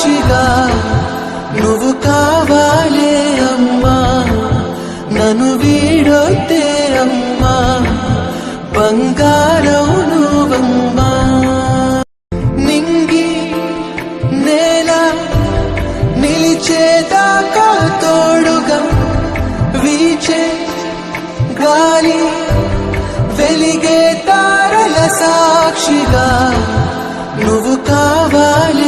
సాక్షిగా నువ్వు కావాలే అమ్మా, నన్ను వీడొద్దే అమ్మా, బంగారం నువ్వమ్మా. నింగి నేల నిలిచేదాకా తోడుగా వీచే గాలి వెలిగే తారల సాక్షిగా నువ్వు కావాలి